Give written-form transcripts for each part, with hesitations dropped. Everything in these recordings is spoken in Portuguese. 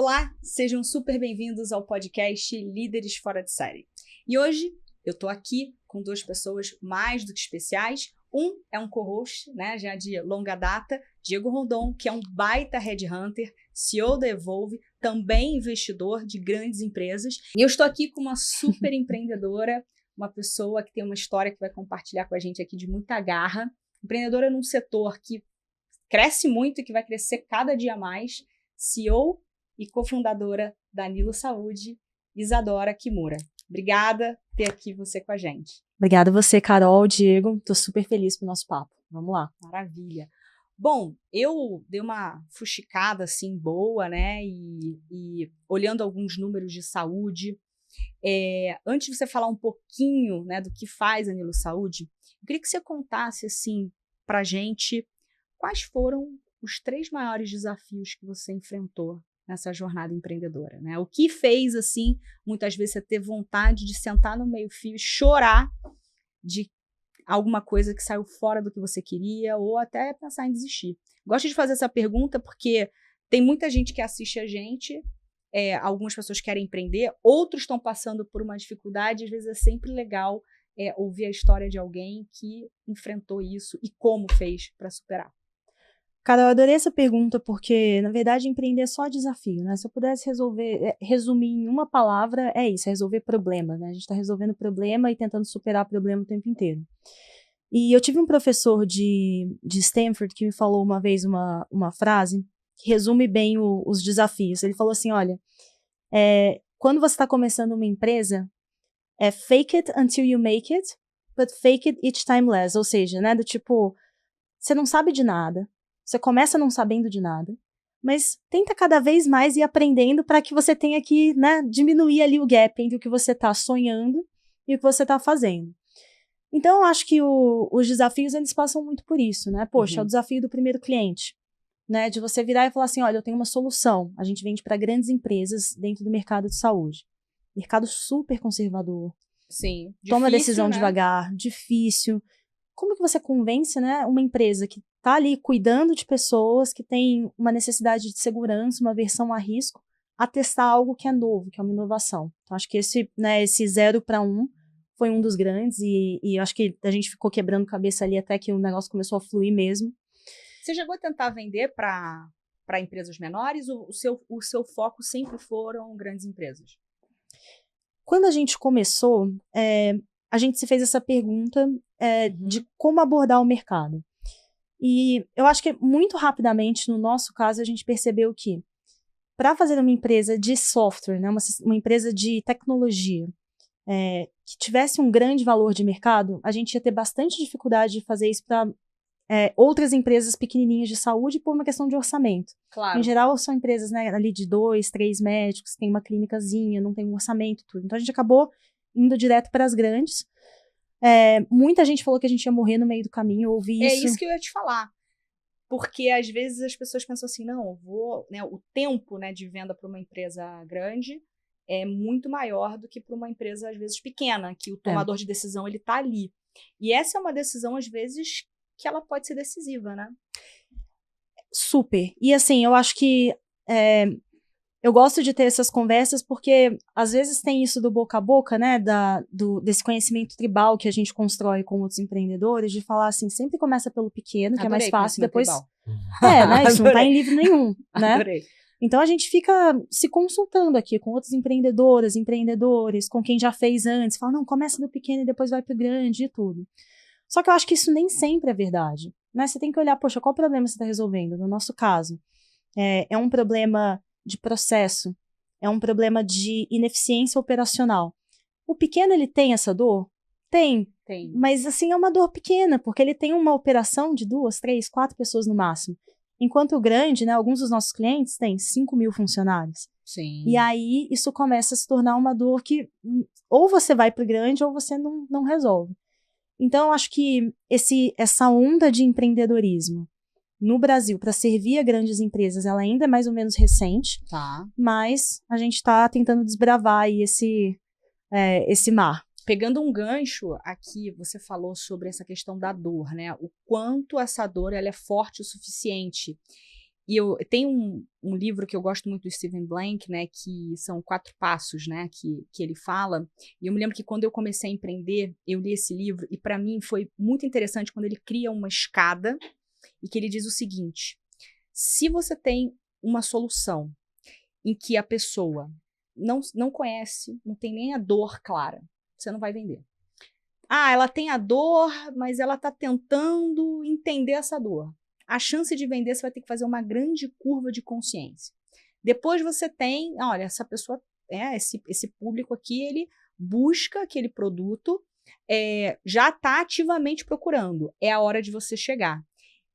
Olá, sejam super bem-vindos ao podcast Líderes Fora de Série. E hoje eu tô aqui com duas pessoas mais do que especiais. Um é um co-host, né, já de longa data, Diego Rondon, que é um baita headhunter, CEO da Evolve, também investidor de grandes empresas. E eu estou aqui com uma super empreendedora, uma pessoa que tem uma história que vai compartilhar com a gente aqui de muita garra. Empreendedora num setor que cresce muito e que vai crescer cada dia mais. CEO e cofundadora da Nilo Saúde, Isadora Kimura. Obrigada por ter aqui você com a gente. Obrigada a você, Carol, Diego. Estou super feliz pro nosso papo. Vamos lá. Maravilha. Bom, eu dei uma fuxicada assim boa, né? E olhando alguns números de saúde. Antes de você falar um pouquinho, né, do que faz a Nilo Saúde, eu queria que você contasse assim pra gente quais foram os 3 maiores desafios que você enfrentou nessa jornada empreendedora, né? O que fez, assim, muitas vezes você ter vontade de sentar no meio-fio e chorar de alguma coisa que saiu fora do que você queria ou até pensar em desistir? Gosto de fazer essa pergunta porque tem muita gente que assiste a gente, algumas pessoas querem empreender, outros estão passando por uma dificuldade, às vezes é sempre legal ouvir a história de alguém que enfrentou isso e como fez para superar. Cara, eu adorei essa pergunta porque, na verdade, empreender é só desafio, né? Se eu pudesse resumir em uma palavra, é isso, é resolver problema, né? A gente está resolvendo problema e tentando superar problema o tempo inteiro. E eu tive um professor de Stanford que me falou uma vez uma frase que resume bem os desafios. Ele falou assim, olha, quando você está começando uma empresa, fake it until you make it, but fake it each time less. Ou seja, né, do tipo, você não sabe de nada, você começa não sabendo de nada, mas tenta cada vez mais ir aprendendo para que você tenha que, né, diminuir ali o gap entre o que você está sonhando e o que você está fazendo. Então, eu acho que os desafios, eles passam muito por isso, né? Poxa, é o desafio do primeiro cliente, né? De você virar e falar assim, olha, eu tenho uma solução. A gente vende para grandes empresas dentro do mercado de saúde. Mercado super conservador. Sim. Toma Difícil, decisão né? devagar, difícil. Como que você convence, né, uma empresa que está ali cuidando de pessoas, que tem uma necessidade de segurança, uma aversão a risco, a testar algo que é novo, que é uma inovação? Então, acho que esse 0 para 1 foi um dos grandes e acho que a gente ficou quebrando cabeça ali até que o negócio começou a fluir mesmo. Você chegou a tentar vender para empresas menores ou o seu foco sempre foram grandes empresas? Quando a gente começou, a gente se fez essa pergunta de como abordar o mercado. E eu acho que muito rapidamente, no nosso caso, a gente percebeu que para fazer uma empresa de software, né, uma empresa de tecnologia, que tivesse um grande valor de mercado, a gente ia ter bastante dificuldade de fazer isso para outras empresas pequenininhas de saúde por uma questão de orçamento. Claro. Em geral, são empresas, né, ali de 2, 3 médicos, tem uma clínicazinha, não tem um orçamento, tudo. Então, a gente acabou indo direto para as grandes. Muita gente falou que a gente ia morrer no meio do caminho, eu ouvi isso. É isso que eu ia te falar. Porque, às vezes, as pessoas pensam assim, não, né, o tempo, né, de venda para uma empresa grande é muito maior do que para uma empresa, às vezes, pequena, que o tomador de decisão, ele tá ali. E essa é uma decisão, às vezes, que ela pode ser decisiva, né? Super. E, assim, eu acho que eu gosto de ter essas conversas porque, às vezes, tem isso do boca a boca, né, desse conhecimento tribal que a gente constrói com outros empreendedores, de falar assim, sempre começa pelo pequeno, que é mais fácil, depois... né, isso não tá em livro nenhum, né? Adorei. Então, a gente fica se consultando aqui com outros empreendedoras, empreendedores, com quem já fez antes, fala, não, começa do pequeno e depois vai pro grande e tudo. Só que eu acho que isso nem sempre é verdade, né? Você tem que olhar, poxa, qual problema você está resolvendo? No nosso caso, é um problema de processo, é um problema de ineficiência operacional. O pequeno, ele tem essa dor? Tem. Mas, assim, é uma dor pequena, porque ele tem uma operação de 2, 3, 4 pessoas no máximo. Enquanto o grande, né, alguns dos nossos clientes têm 5.000 funcionários. Sim. E aí, isso começa a se tornar uma dor que ou você vai para o grande ou você não resolve. Então, eu acho que essa onda de empreendedorismo no Brasil, para servir a grandes empresas, ela ainda é mais ou menos recente, mas a gente está tentando desbravar aí esse mar. Pegando um gancho aqui, você falou sobre essa questão da dor, né? O quanto essa dor ela é forte o suficiente. tem um livro que eu gosto muito do Steven Blank, né, que são 4 passos, né, que ele fala, e eu me lembro que quando eu comecei a empreender, eu li esse livro, e para mim foi muito interessante quando ele cria uma escada, e que ele diz o seguinte: se você tem uma solução em que a pessoa não conhece, não tem nem a dor clara, você não vai vender. Ela tem a dor, mas ela está tentando entender essa dor. A chance de vender, você vai ter que fazer uma grande curva de consciência. Depois você tem, olha, essa pessoa, esse público aqui, ele busca aquele produto, já está ativamente procurando. É a hora de você chegar.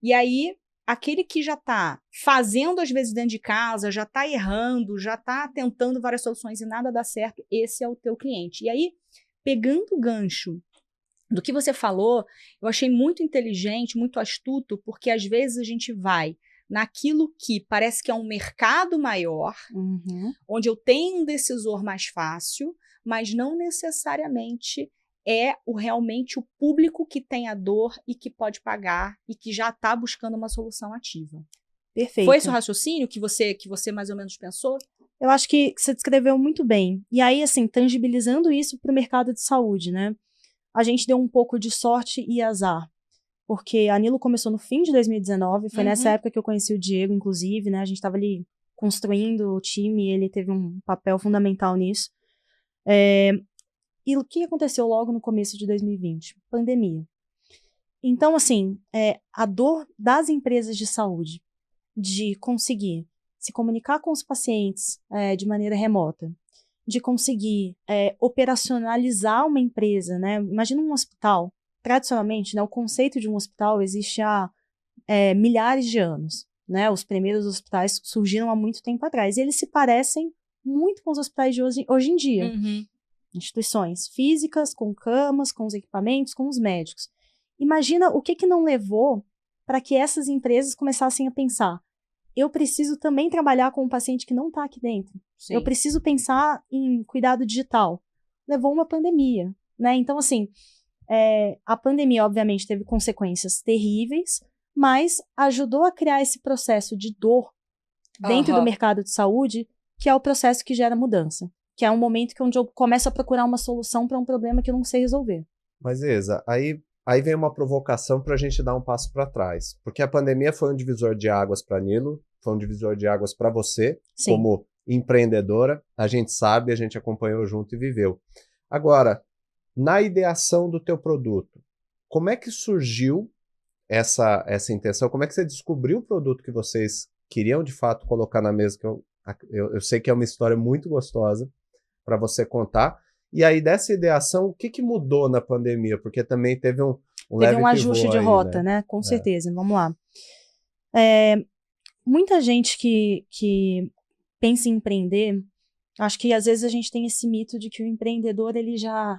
E aí, aquele que já está fazendo, às vezes, dentro de casa, já está errando, já está tentando várias soluções e nada dá certo, esse é o teu cliente. E aí, pegando o gancho do que você falou, eu achei muito inteligente, muito astuto, porque às vezes a gente vai naquilo que parece que é um mercado maior, onde eu tenho um decisor mais fácil, mas não necessariamente é realmente o público que tem a dor e que pode pagar e que já está buscando uma solução ativa. Perfeito. Foi esse o raciocínio que você mais ou menos pensou? Eu acho que você descreveu muito bem. E aí, assim, tangibilizando isso para o mercado de saúde, né? A gente deu um pouco de sorte e azar, porque a Nilo começou no fim de 2019, foi nessa época que eu conheci o Diego, inclusive, né? A gente estava ali construindo o time e ele teve um papel fundamental nisso. E o que aconteceu logo no começo de 2020? Pandemia. Então, assim, a dor das empresas de saúde de conseguir se comunicar com os pacientes de maneira remota, de conseguir operacionalizar uma empresa, né? Imagina um hospital. Tradicionalmente, né, o conceito de um hospital existe há milhares de anos. Né? Os primeiros hospitais surgiram há muito tempo atrás. E eles se parecem muito com os hospitais de hoje em dia. Instituições físicas, com camas, com os equipamentos, com os médicos. Imagina o que não levou para que essas empresas começassem a pensar: eu preciso também trabalhar com um paciente que não está aqui dentro. Sim. Eu preciso pensar em cuidado digital. Levou uma pandemia, né? Então, assim, a pandemia, obviamente, teve consequências terríveis, mas ajudou a criar esse processo de dor dentro do mercado de saúde, que é o processo que gera mudança. Que é um momento onde eu começo a procurar uma solução para um problema que eu não sei resolver. Mas, Isa, aí vem uma provocação para a gente dar um passo para trás. Porque a pandemia foi um divisor de águas para a Nilo, foi um divisor de águas para você, sim, como empreendedora. A gente sabe, a gente acompanhou junto e viveu. Agora, na ideação do teu produto, como é que surgiu essa intenção? Como é que você descobriu o produto que vocês queriam, de fato, colocar na mesa? Que eu sei que é uma história muito gostosa para você contar. E aí, dessa ideação, o que mudou na pandemia? Porque também teve um leve ajuste de rota, né? Com certeza. Vamos lá. Muita gente que pensa em empreender, acho que às vezes a gente tem esse mito de que o empreendedor, ele já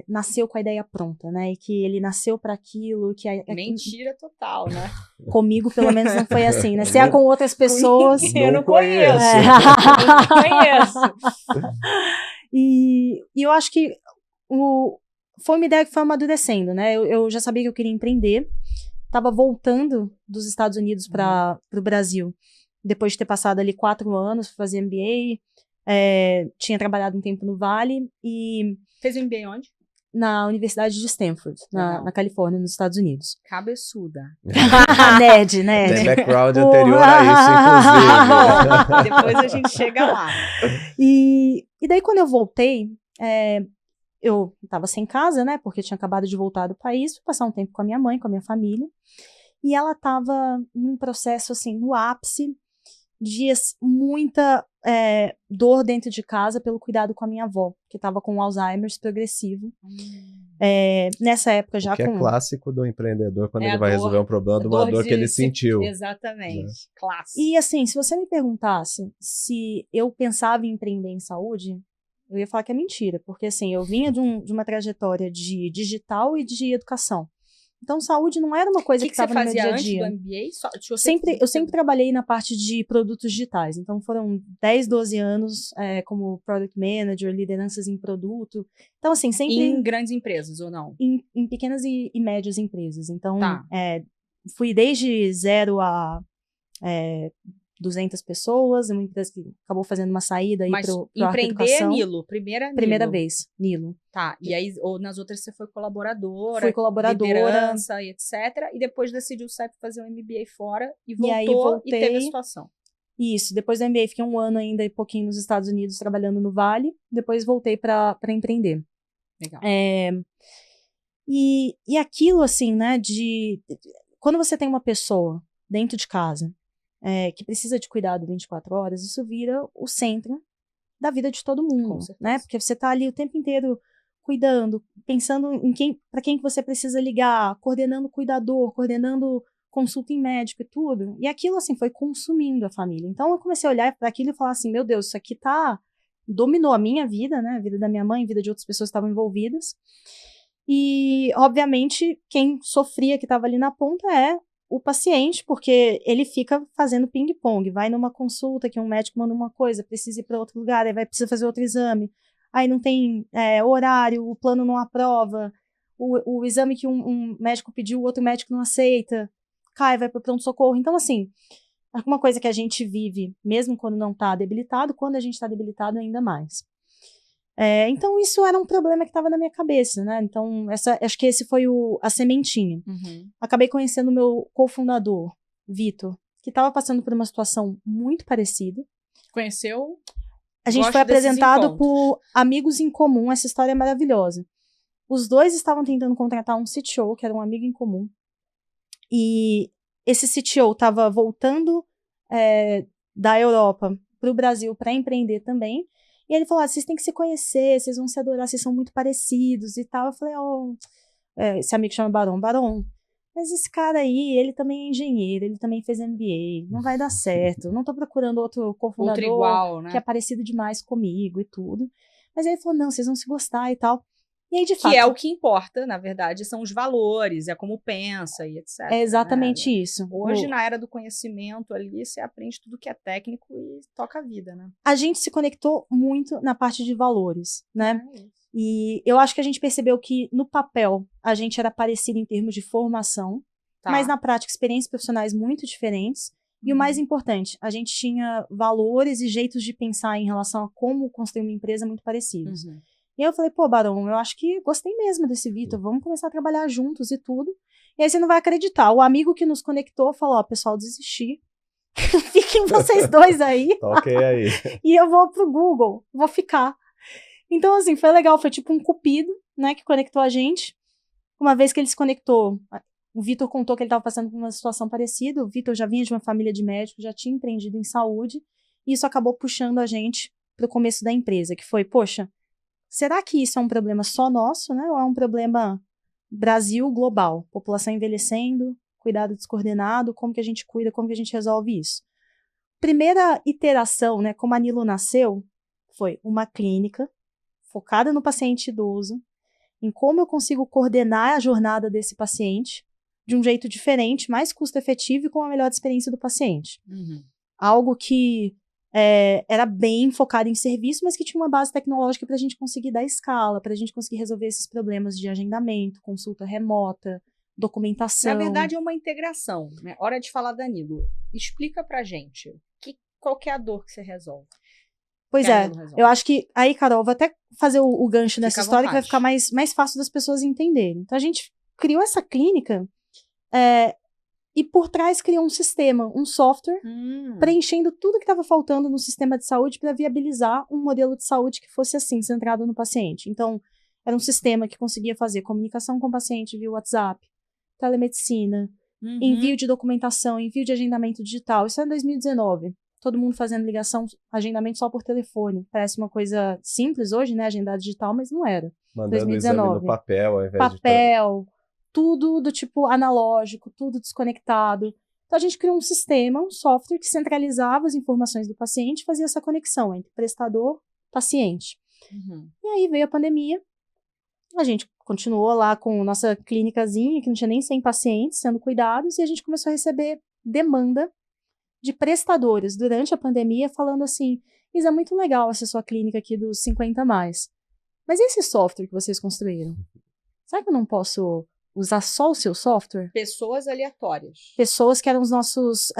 nasceu com a ideia pronta, né? E que ele nasceu para aquilo. Mentira total, né? Comigo, pelo menos, não foi assim, né? Se é com outras pessoas... Eu não conheço. Eu não conheço. E eu acho que foi uma ideia que foi amadurecendo, né? Eu já sabia que eu queria empreender. Estava voltando dos Estados Unidos para o Brasil, depois de ter passado ali 4 anos, fui fazer MBA, tinha trabalhado um tempo no Vale e... Fez o MBA onde? Na Universidade de Stanford, na Califórnia, nos Estados Unidos. Cabeçuda. Nerd. Tem background anterior a isso, inclusive. Depois a gente chega lá. E daí, quando eu voltei, eu estava sem casa, né? Porque eu tinha acabado de voltar do país, fui passar um tempo com a minha mãe, com a minha família. E ela estava num processo, assim, no ápice de muita dor dentro de casa pelo cuidado com a minha avó, que estava com Alzheimer's progressivo. Nessa época já que é clássico do empreendedor quando ele vai resolver um problema de uma dor que ele sentiu. Exatamente, né? Clássico. E assim, se você me perguntasse se eu pensava em empreender em saúde, eu ia falar que é mentira, porque assim, eu vinha de uma trajetória de digital e de educação. Então, saúde não era uma coisa que estava no meu dia a dia. Antes do MBA? Eu sempre trabalhei na parte de produtos digitais. Então, foram 10, 12 anos como Product Manager, lideranças em produto. Então, assim, sempre... Em grandes empresas, ou não? Em pequenas e médias empresas. Então, fui desde 0 a 200 pessoas, uma empresa que acabou fazendo uma saída aí pro empreender é Nilo, primeira vez, Nilo. Tá, e aí ou nas outras você foi colaboradora, fui colaboradora, liderança e etc. E depois decidiu sair para fazer um MBA fora e voltou e teve a situação. Isso, depois do MBA fiquei 1 ano ainda e pouquinho nos Estados Unidos trabalhando no Vale, depois voltei para empreender. Legal. E aquilo assim, né, quando você tem uma pessoa dentro de casa que precisa de cuidado 24 horas, isso vira o centro da vida de todo mundo, né? Porque você tá ali o tempo inteiro cuidando, pensando em para quem que você precisa ligar, coordenando cuidador, coordenando consulta em médico e tudo. E aquilo, assim, foi consumindo a família. Então, eu comecei a olhar para aquilo e falar assim, meu Deus, isso aqui dominou a minha vida, né? A vida da minha mãe, a vida de outras pessoas que estavam envolvidas. E, obviamente, quem sofria, que estava ali na ponta, é o paciente, porque ele fica fazendo ping-pong, vai numa consulta que um médico manda uma coisa, precisa ir para outro lugar, aí precisa fazer outro exame, aí não tem horário, o plano não aprova, o exame que um médico pediu, o outro médico não aceita, vai para o pronto-socorro. Então, assim, é uma coisa que a gente vive, mesmo quando não está debilitado, quando a gente está debilitado ainda mais. Então, isso era um problema que estava na minha cabeça, né? Então, acho que esse foi a sementinha. Uhum. Acabei conhecendo o meu cofundador, Vitor, que estava passando por uma situação muito parecida. Conheceu? A gente foi apresentado por amigos em comum, essa história é maravilhosa. Os dois estavam tentando contratar um CTO, que era um amigo em comum, e esse CTO estava voltando da Europa para o Brasil para empreender também. E ele falou, vocês têm que se conhecer, vocês vão se adorar, vocês são muito parecidos e tal. Eu falei, esse amigo chama Barão, mas esse cara aí, ele também é engenheiro, ele também fez MBA, não vai dar certo, não tô procurando outro cofundador igual, né? Que é parecido demais comigo e tudo. Mas aí ele falou, não, vocês vão se gostar e tal. E aí, de fato... Que é o que importa, na verdade, são os valores, é como pensa e etc. É exatamente isso. Hoje, na era do conhecimento ali, você aprende tudo que é técnico e toca a vida, né? A gente se conectou muito na parte de valores, né? E eu acho que a gente percebeu que, no papel, a gente era parecido em termos de formação, mas na prática, experiências profissionais muito diferentes. E o mais importante, a gente tinha valores e jeitos de pensar em relação a como construir uma empresa muito parecidos. E aí eu falei, Barão, eu acho que gostei mesmo desse Vitor, vamos começar a trabalhar juntos e tudo. E aí você não vai acreditar, o amigo que nos conectou falou, pessoal, desisti. Fiquem vocês dois aí. Ok aí. E eu vou pro Google, vou ficar. Então, assim, foi legal, foi tipo um cupido, né, que conectou a gente. Uma vez que ele se conectou, o Vitor contou que ele estava passando por uma situação parecida, o Vitor já vinha de uma família de médicos, já tinha empreendido em saúde, e isso acabou puxando a gente pro começo da empresa, que foi, poxa, será que isso é um problema só nosso, né, ou é um problema Brasil global? População envelhecendo, cuidado descoordenado, como que a gente cuida, como que a gente resolve isso? Primeira iteração, né, como a Nilo nasceu, foi uma clínica focada no paciente idoso, em como eu consigo coordenar a jornada desse paciente de um jeito diferente, mais custo-efetivo e com a melhor experiência do paciente. Algo que era bem focado em serviço, mas que tinha uma base tecnológica para a gente conseguir dar escala, para a gente conseguir resolver esses problemas de agendamento, consulta remota, documentação. Na verdade, é uma integração, né? Hora de falar, Danilo. Explica pra gente qual que é a dor que você resolve. Pois eu acho que... Aí, Carol, vou até fazer o gancho nessa história que vai ficar mais fácil das pessoas entenderem. Então, a gente criou essa clínica e por trás criou um sistema, um software, preenchendo tudo que estava faltando no sistema de saúde para viabilizar um modelo de saúde que fosse assim, centrado no paciente. Então, era um sistema que conseguia fazer comunicação com o paciente via WhatsApp, telemedicina, envio de documentação, envio de agendamento digital. Isso era em 2019. Todo mundo fazendo ligação, agendamento só por telefone. Parece uma coisa simples hoje, né? Agendar digital, mas não era. Mandando 2019. Exame no papel, ao invés papel, tudo do tipo analógico, tudo desconectado. Então a gente criou um sistema, um software que centralizava as informações do paciente e fazia essa conexão entre prestador e paciente. E aí veio a pandemia, a gente continuou lá com nossa clínicazinha, que não tinha nem 100 pacientes sendo cuidados, e a gente começou a receber demanda de prestadores durante a pandemia falando assim, Isa, é muito legal essa sua clínica aqui dos 50+. Mas e esse software que vocês construíram? Será que eu não posso usar só o seu software. Pessoas aleatórias. Pessoas que eram os nossos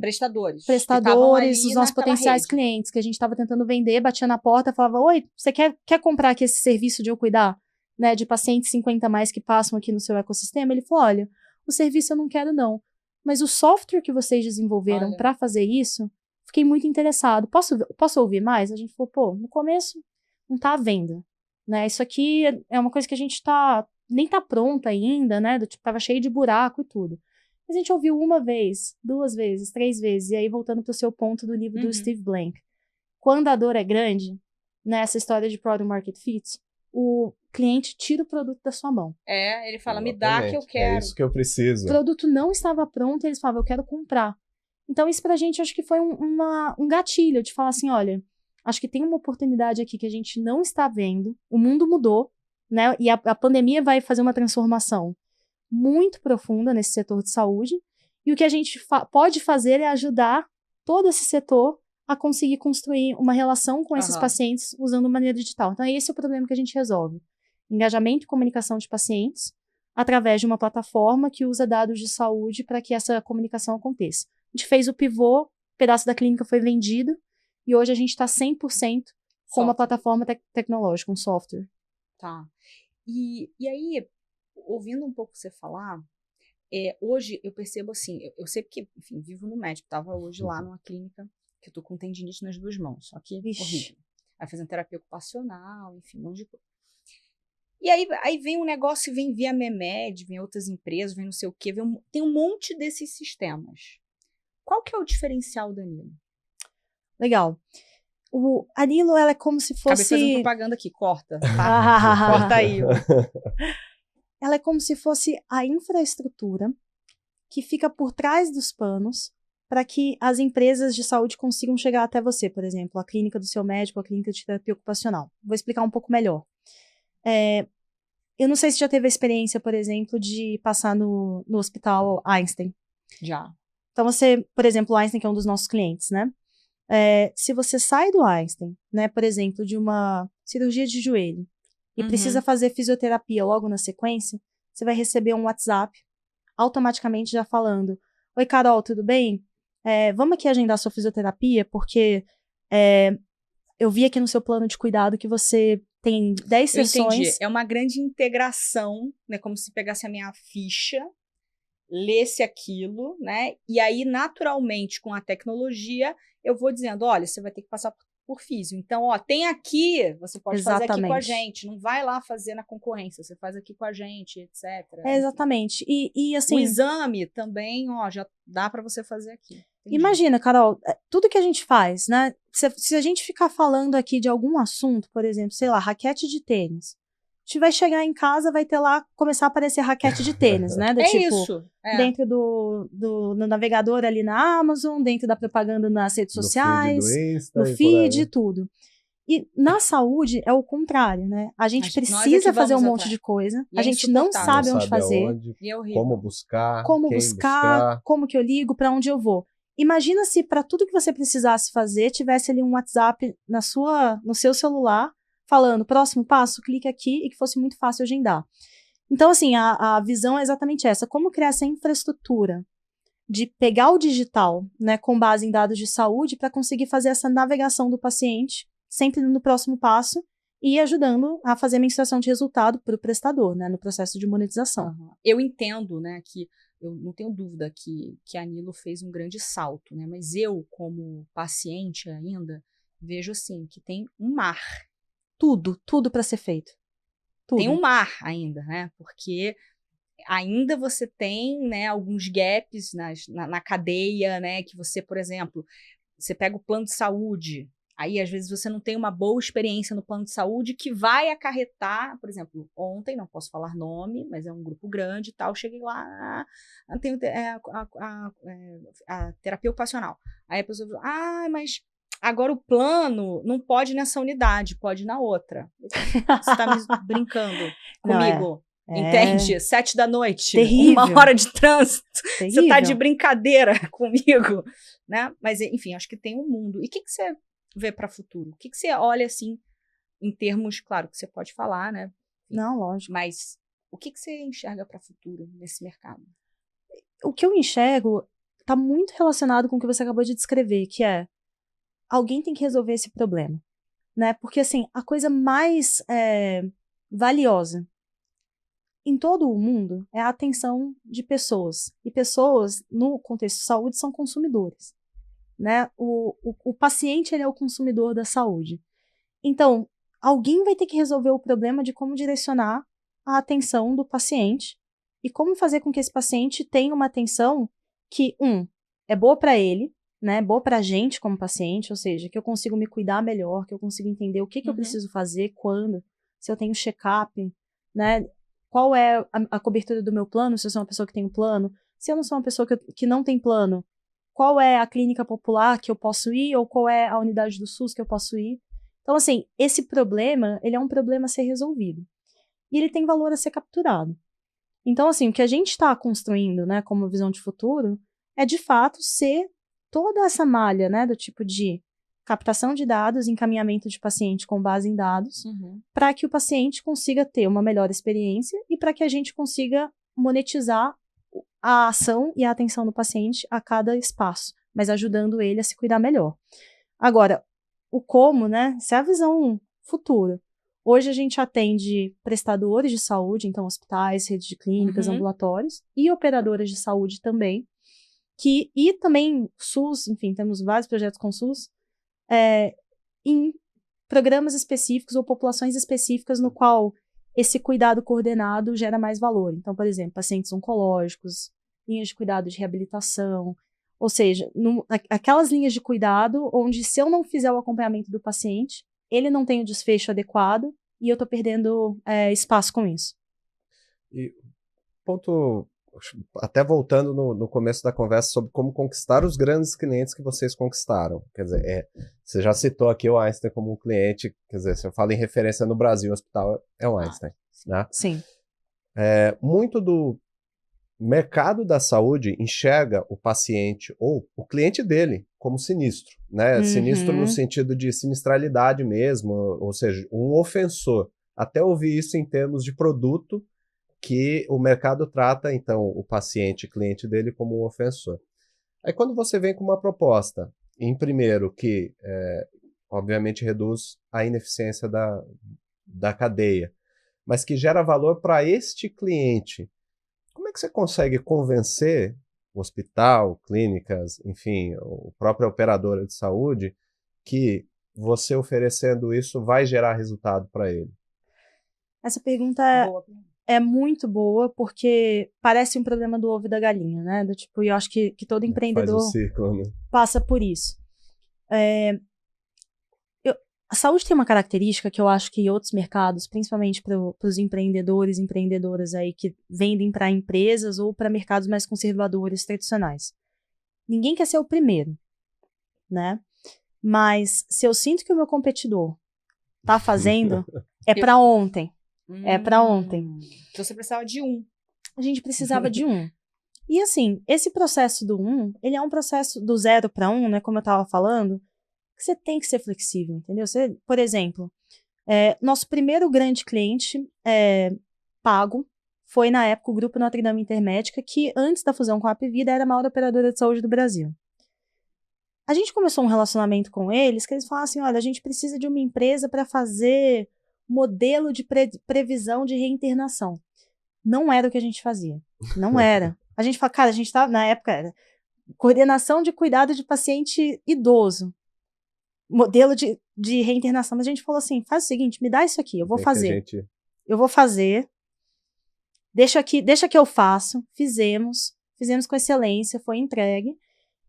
prestadores, os nossos potenciais clientes, que a gente estava tentando vender, batia na porta, falava, oi, você quer comprar aqui esse serviço de eu cuidar, né, de pacientes 50 mais que passam aqui no seu ecossistema? Ele falou, olha, o serviço eu não quero não, mas o software que vocês desenvolveram para fazer isso, fiquei muito interessado, posso ouvir mais? A gente falou, pô, no começo não tá à venda, né, isso aqui é uma coisa que a gente nem tá pronta ainda, né, do tipo, tava cheio de buraco e tudo. A gente ouviu uma vez, 2 vezes, 3 vezes, e aí voltando pro seu ponto do livro do Steve Blank. Quando a dor é grande, nessa história de Product Market Fit, o cliente tira o produto da sua mão. Ele fala, me dá que eu quero. É isso que eu preciso. O produto não estava pronto e eles falavam, eu quero comprar. Então isso pra gente, acho que foi um gatilho de falar assim, olha, acho que tem uma oportunidade aqui que a gente não está vendo, o mundo mudou, né? E a pandemia vai fazer uma transformação muito profunda nesse setor de saúde, e o que a gente pode fazer é ajudar todo esse setor a conseguir construir uma relação com esses pacientes usando maneira digital. Então, esse é o problema que a gente resolve. Engajamento e comunicação de pacientes através de uma plataforma que usa dados de saúde para que essa comunicação aconteça. A gente fez o pivô, um pedaço da clínica foi vendido, e hoje a gente está 100% com uma plataforma tecnológica, um software. Tá. E aí, ouvindo um pouco você falar, hoje eu percebo assim, eu sei que, enfim, vivo no médico, estava hoje lá numa clínica que eu tô com tendinite nas 2 mãos, só que horrível. Aí fazendo terapia ocupacional, enfim, um monte de coisa. E aí vem um negócio, vem via Memed, vem outras empresas, vem não sei o quê, tem um monte desses sistemas. Qual que é o diferencial da Nilo? Legal. A Nilo, ela é como se fosse... Acabei fazendo propaganda aqui, corta. Tá? Corta aí. Ela é como se fosse a infraestrutura que fica por trás dos panos para que as empresas de saúde consigam chegar até você, por exemplo, a clínica do seu médico, a clínica de terapia ocupacional. Vou explicar um pouco melhor. Eu não sei se já teve a experiência, por exemplo, de passar no hospital Einstein. Já. Então você, por exemplo, o Einstein, que é um dos nossos clientes, né? Se você sai do Einstein, né, por exemplo, de uma cirurgia de joelho e precisa fazer fisioterapia logo na sequência, você vai receber um WhatsApp automaticamente já falando, oi Carol, tudo bem? Vamos aqui agendar sua fisioterapia, porque eu vi aqui no seu plano de cuidado que você tem 10 sessões. Eu entendi. É uma grande integração, né, como se pegasse a minha ficha, lesse aquilo, né? E aí, naturalmente, com a tecnologia, eu vou dizendo, olha, você vai ter que passar por físio. Então, ó, tem aqui, você pode fazer aqui com a gente. Não vai lá fazer na concorrência, você faz aqui com a gente, etc. Exatamente. E assim... O exame também, ó, já dá para você fazer aqui. Entendi. Imagina, Carol, tudo que a gente faz, né? Se a gente ficar falando aqui de algum assunto, por exemplo, sei lá, raquete de tênis, a gente vai chegar em casa, vai ter lá, começar a aparecer raquete de tênis, né? Isso. Dentro do navegador ali na Amazon, dentro da propaganda nas redes sociais, no feed e tudo. E na saúde é o contrário, né? A gente precisa fazer um monte de coisa, a gente não sabe onde fazer. E é horrível. Como buscar, como que eu ligo, para onde eu vou. Imagina se para tudo que você precisasse fazer, tivesse ali um WhatsApp no seu celular, falando, próximo passo, clique aqui, e que fosse muito fácil agendar. Então, assim, a visão é exatamente essa. Como criar essa infraestrutura de pegar o digital, né, com base em dados de saúde, para conseguir fazer essa navegação do paciente, sempre no próximo passo, e ajudando a fazer a mensuração de resultado para o prestador, né, no processo de monetização. Eu entendo, né, que eu não tenho dúvida que a Nilo fez um grande salto, né, mas eu, como paciente ainda, vejo assim, que tem um mar. Tudo para ser feito. Tudo. Tem um mar ainda, né? Porque ainda você tem, né, alguns gaps na cadeia, né? Que você, por exemplo, você pega o plano de saúde, aí às vezes você não tem uma boa experiência no plano de saúde que vai acarretar, por exemplo, ontem, não posso falar nome, mas é um grupo grande e tal, cheguei lá, tem a terapia ocupacional. Aí a pessoa falou, mas agora o plano não pode nessa unidade, pode na outra. Você está me brincando comigo, entende? 7 da noite, terrível. 1 hora de trânsito. Terrível. Você está de brincadeira comigo, né? Mas, enfim, acho que tem um mundo. E o que você vê para o futuro? O que você olha, assim, em termos, claro, que você pode falar, né? Não, lógico. Mas O que você enxerga para o futuro nesse mercado? O que eu enxergo está muito relacionado com o que você acabou de descrever, que é alguém tem que resolver esse problema, né? Porque, assim, a coisa mais valiosa em todo o mundo é a atenção de pessoas. E pessoas, no contexto de saúde, são consumidores, né? O paciente, ele é o consumidor da saúde. Então, alguém vai ter que resolver o problema de como direcionar a atenção do paciente e como fazer com que esse paciente tenha uma atenção que, é boa para ele, né? Boa para a gente como paciente, ou seja, que eu consigo me cuidar melhor, que eu consigo entender o que eu preciso fazer, quando, se eu tenho check-up, né? Qual é a cobertura do meu plano, se eu sou uma pessoa que tem um plano. Se eu não sou uma pessoa que não tem plano, qual é a clínica popular que eu posso ir, ou qual é a unidade do SUS que eu posso ir. Então, assim, esse problema, ele é um problema a ser resolvido. E ele tem valor a ser capturado. Então, assim, o que a gente está construindo, né, como visão de futuro, é, de fato, ser toda essa malha, né, do tipo de captação de dados, encaminhamento de paciente com base em dados, para que o paciente consiga ter uma melhor experiência e para que a gente consiga monetizar a ação e a atenção do paciente a cada espaço, mas ajudando ele a se cuidar melhor. Agora, o como, né, essa é a visão futura. Hoje a gente atende prestadores de saúde, então hospitais, redes de clínicas, ambulatórios, e operadoras de saúde também, e também SUS, enfim, temos vários projetos com SUS, em programas específicos ou populações específicas no qual esse cuidado coordenado gera mais valor. Então, por exemplo, pacientes oncológicos, linhas de cuidado de reabilitação, ou seja, aquelas linhas de cuidado onde, se eu não fizer o acompanhamento do paciente, ele não tem o desfecho adequado e eu estou perdendo espaço com isso. E ponto, até voltando no começo da conversa sobre como conquistar os grandes clientes que vocês conquistaram. Quer dizer, você já citou aqui o Einstein como um cliente, quer dizer, se eu falo em referência no Brasil, o hospital é o Einstein, né? Sim. Muito do mercado da saúde enxerga o paciente ou o cliente dele como sinistro, né? Sinistro no sentido de sinistralidade mesmo, ou seja, um ofensor. Até ouvi isso em termos de produto, que o mercado trata, então, o paciente, cliente dele, como um ofensor. Aí quando você vem com uma proposta, em primeiro, que obviamente reduz a ineficiência da cadeia, mas que gera valor para este cliente, como é que você consegue convencer o hospital, clínicas, enfim, a própria operadora de saúde, que você oferecendo isso vai gerar resultado para ele? Essa pergunta é muito boa, porque parece um problema do ovo e da galinha, né? Do tipo, e eu acho que todo empreendedor faz o ciclo, né? Passa por isso. A saúde tem uma característica que eu acho que outros mercados, principalmente para os empreendedores e empreendedoras aí que vendem para empresas ou para mercados mais conservadores, tradicionais. Ninguém quer ser o primeiro, né? Mas se eu sinto que o meu competidor tá fazendo, é para ontem. É para ontem. Então você precisava de um. A gente precisava de um. E assim, esse processo do ele é um processo do 0 para 1, né? Como eu estava falando, que você tem que ser flexível, entendeu? Você, por exemplo, nosso primeiro grande cliente pago foi, na época, o Grupo Notre Dame Intermédica, que antes da fusão com a Apvida era a maior operadora de saúde do Brasil. A gente começou um relacionamento com eles, que eles falaram assim, olha, a gente precisa de uma empresa para fazer modelo de previsão de reinternação. Não era o que a gente fazia. Não era. A gente fala, cara, a gente estava, na época, era coordenação de cuidado de paciente idoso. Modelo de reinternação. Mas a gente falou assim, faz o seguinte, me dá isso aqui, eu vou fazer. Eu vou fazer. Deixa que eu faço. Fizemos com excelência, foi entregue.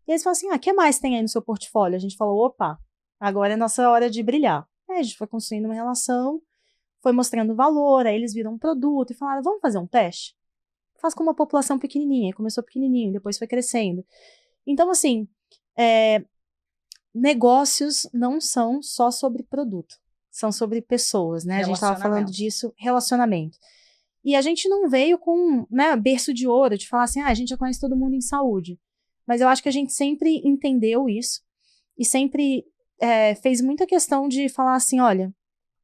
E eles falaram assim, o que mais tem aí no seu portfólio? A gente falou, opa, agora é nossa hora de brilhar. Aí a gente foi construindo uma relação, foi mostrando valor, aí eles viram um produto e falaram, vamos fazer um teste? Faz com uma população pequenininha, começou pequenininho, depois foi crescendo. Então, assim, negócios não são só sobre produto, são sobre pessoas, né? A gente estava falando disso, relacionamento. E a gente não veio com, né, berço de ouro, de falar assim, a gente já conhece todo mundo em saúde. Mas eu acho que a gente sempre entendeu isso e sempre fez muita questão de falar assim, olha,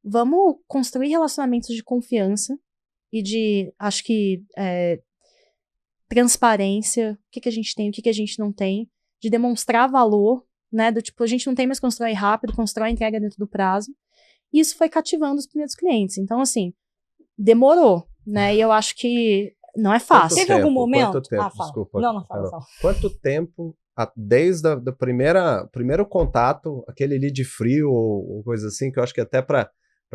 vamos construir relacionamentos de confiança e de, acho que, transparência, o que a gente tem, o que a gente não tem, de demonstrar valor, né, do tipo, a gente não tem mais constrói rápido, constrói entrega dentro do prazo, e isso foi cativando os primeiros clientes. Então, assim, demorou, né, e eu acho que não é fácil. Teve algum momento? Quanto tempo? Fala. Desculpa. Não, fala. Quanto tempo, desde o primeiro contato, aquele lead frio ou coisa assim, que eu acho que até para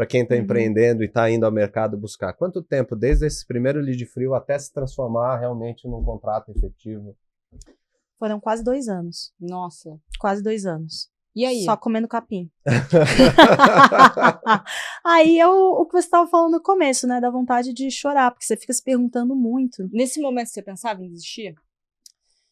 quem está empreendendo e está indo ao mercado buscar, quanto tempo desde esse primeiro lead frio até se transformar realmente num contrato efetivo? Foram quase 2 anos. Nossa. Quase 2 anos. E aí? Só comendo capim. Aí é o que você estava falando no começo, né? Da vontade de chorar, porque você fica se perguntando muito. Nesse momento você pensava em desistir?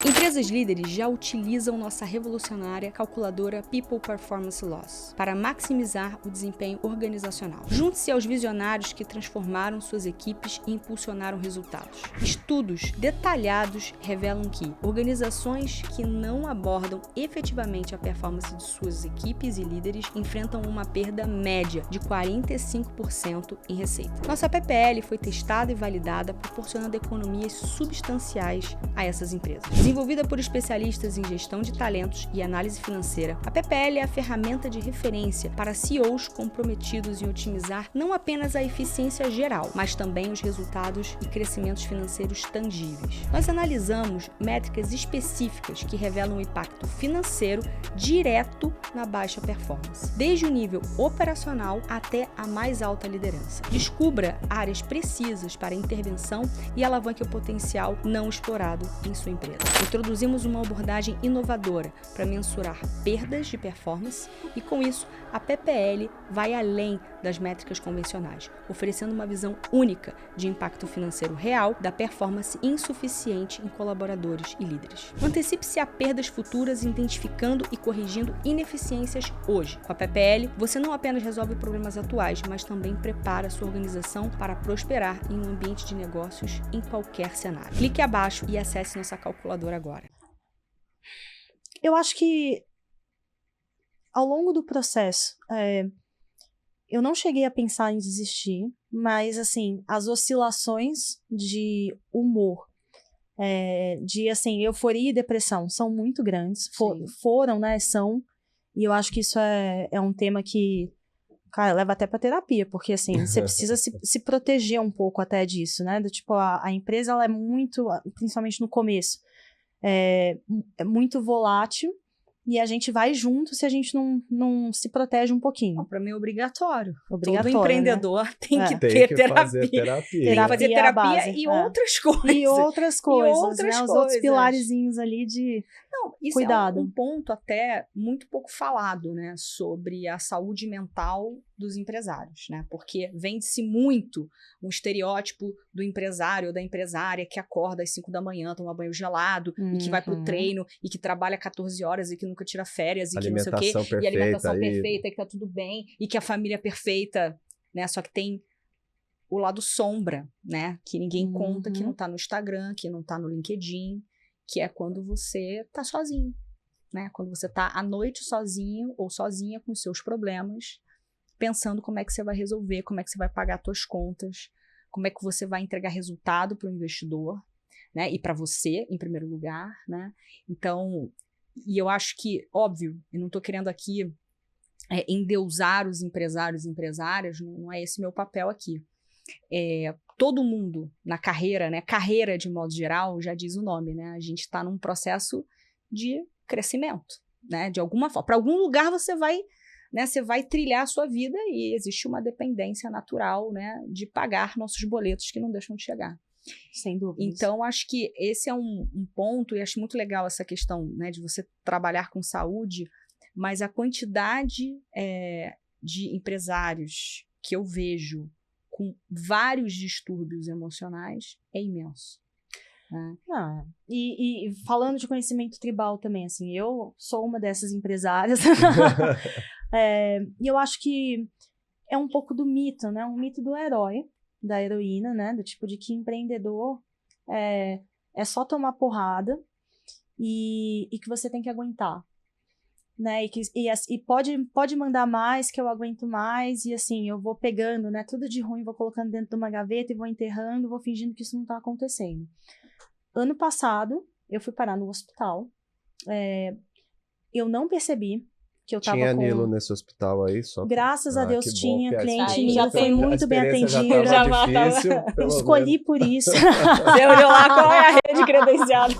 Empresas líderes já utilizam nossa revolucionária calculadora People Performance Loss para maximizar o desempenho organizacional. Junte-se aos visionários que transformaram suas equipes e impulsionaram resultados. Estudos detalhados revelam que organizações que não abordam efetivamente a performance de suas equipes e líderes enfrentam uma perda média de 45% em receita. Nossa PPL foi testada e validada, proporcionando economias substanciais a essas empresas. Desenvolvida por especialistas em gestão de talentos e análise financeira, a PPL é a ferramenta de referência para CEOs comprometidos em otimizar não apenas a eficiência geral, mas também os resultados e crescimentos financeiros tangíveis. Nós analisamos métricas específicas que revelam o impacto financeiro direto na baixa performance, desde o nível operacional até a mais alta liderança. Descubra áreas precisas para intervenção e alavanque o potencial não explorado em sua empresa. Introduzimos uma abordagem inovadora para mensurar perdas de performance e, com isso, a PPL vai além das métricas convencionais, oferecendo uma visão única de impacto financeiro real da performance insuficiente em colaboradores e líderes. Antecipe-se a perdas futuras, identificando e corrigindo ineficiências hoje. Com a PPL, você não apenas resolve problemas atuais, mas também prepara sua organização para prosperar em um ambiente de negócios em qualquer cenário. Clique abaixo e acesse nossa calculadora agora. Eu acho que ao longo do processo, eu não cheguei a pensar em desistir, mas assim, as oscilações de humor, de assim, euforia e depressão são muito grandes, foram, né, são, e eu acho que isso é um tema que, cara, leva até pra terapia, porque assim, você precisa se proteger um pouco até disso, né, do tipo, a empresa, ela é muito, principalmente no começo, é muito volátil, e a gente vai junto se a gente não se protege um pouquinho. Para mim é obrigatório. Todo empreendedor, né? tem que tem ter que terapia. fazer terapia. Tem que fazer terapia e outras coisas. E outras coisas, né? Os outros pilarezinhos ali de cuidado. É um ponto até muito pouco falado, né? Sobre a saúde mental dos empresários, né? Porque vende-se muito um estereótipo do empresário ou da empresária que acorda às 5 da manhã, toma banho gelado, e que vai pro treino, e que trabalha 14 horas e que nunca tira férias, e que não sei o quê, e a alimentação perfeita, e que tá tudo bem, e que a família é perfeita, né? Só que tem o lado sombra, né? Que ninguém conta, que não tá no Instagram, que não tá no LinkedIn, que é quando você tá sozinho, né? Quando você tá à noite sozinho ou sozinha com os seus problemas, pensando como é que você vai resolver, como é que você vai pagar as suas contas, como é que você vai entregar resultado para o investidor, né? E para você, em primeiro lugar, né? Então, e eu acho que, óbvio, eu não estou querendo aqui endeusar os empresários e empresárias, não é esse meu papel aqui. Todo mundo na carreira, né? Carreira de modo geral, já diz o nome, né? A gente está num processo de crescimento, né? De alguma forma. Para algum lugar você vai, né? Você vai trilhar a sua vida e existe uma dependência natural, né? De pagar nossos boletos que não deixam de chegar. Sem dúvida. Então, acho que esse é um ponto, e acho muito legal essa questão, né? De você trabalhar com saúde, mas a quantidade de empresários que eu vejo com vários distúrbios emocionais é imenso. Né? E falando de conhecimento tribal também, assim, eu sou uma dessas empresárias. E eu acho que é um pouco do mito, né? Um mito do herói, da heroína, né? Do tipo de que empreendedor é só tomar porrada e que você tem que aguentar. né, e pode mandar mais, que eu aguento mais, e assim, eu vou pegando, né, tudo de ruim, vou colocando dentro de uma gaveta e vou enterrando, vou fingindo que isso não tá acontecendo. Ano passado, eu fui parar no hospital, eu não percebi que eu tava Tinha com... Nilo nesse hospital aí? Graças a Deus que bom, tinha, que a cliente experiência- Nilo foi muito bem a experiência atendida. já tava difícil, pelo Escolhi por isso. Você olhou lá qual é a rede credenciada.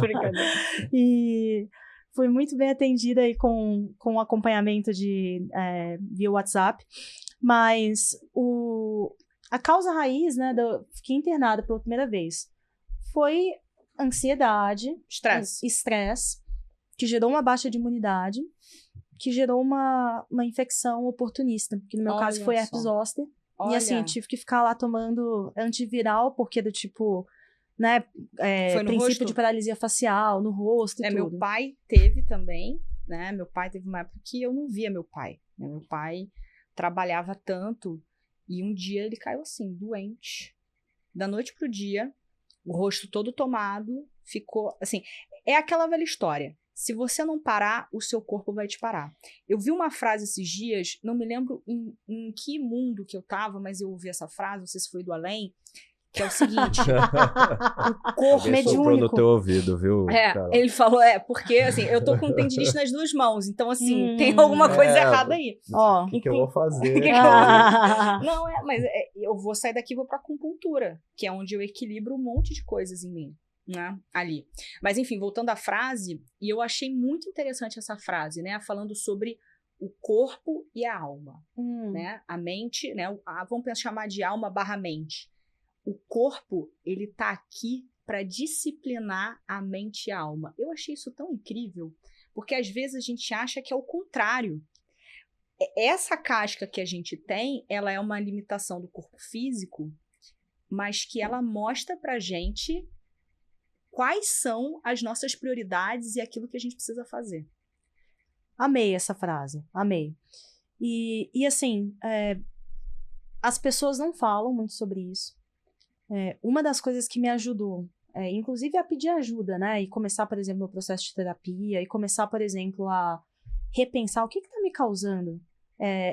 Brincadeira. E fui muito bem atendida aí com acompanhamento via WhatsApp. Mas a causa raiz, né, fiquei internada pela primeira vez, foi ansiedade, estresse, que gerou uma baixa de imunidade, que gerou uma infecção oportunista, que no meu caso foi herpes zoster. E assim, tive que ficar lá tomando antiviral, porque do tipo, né, princípio rosto? de paralisia facial, no rosto e tudo. Meu pai teve também, né, meu pai teve uma época que eu não via meu pai, né? Meu pai trabalhava tanto, e um dia ele caiu assim, doente, da noite pro dia, o rosto todo tomado, ficou, assim, é aquela velha história. Se você não parar, o seu corpo vai te parar. Eu vi uma frase esses dias, não me lembro em que mundo que eu tava, mas eu ouvi essa frase, não sei se foi do além, que é o seguinte, o corpo mediúnico no teu ouvido, viu? Ele falou, porque assim, eu tô com tendinite nas duas mãos, então assim, tem alguma coisa errada aí. O que eu vou fazer? Não, mas eu vou sair daqui e vou pra acupuntura, que é onde eu equilibro um monte de coisas em mim, né, ali. Mas enfim, voltando à frase, e eu achei muito interessante essa frase, né, falando sobre o corpo e a alma, né, a mente, né, vamos chamar de alma/mente. O corpo, ele tá aqui para disciplinar a mente e a alma. Eu achei isso tão incrível, porque às vezes a gente acha que é o contrário. Essa casca que a gente tem, ela é uma limitação do corpo físico, mas que ela mostra pra gente quais são as nossas prioridades e aquilo que a gente precisa fazer. Amei essa frase, amei. E assim, as pessoas não falam muito sobre isso. Uma das coisas que me ajudou, inclusive a pedir ajuda, né, e começar, por exemplo, o processo de terapia, e começar, por exemplo, a repensar o que está me causando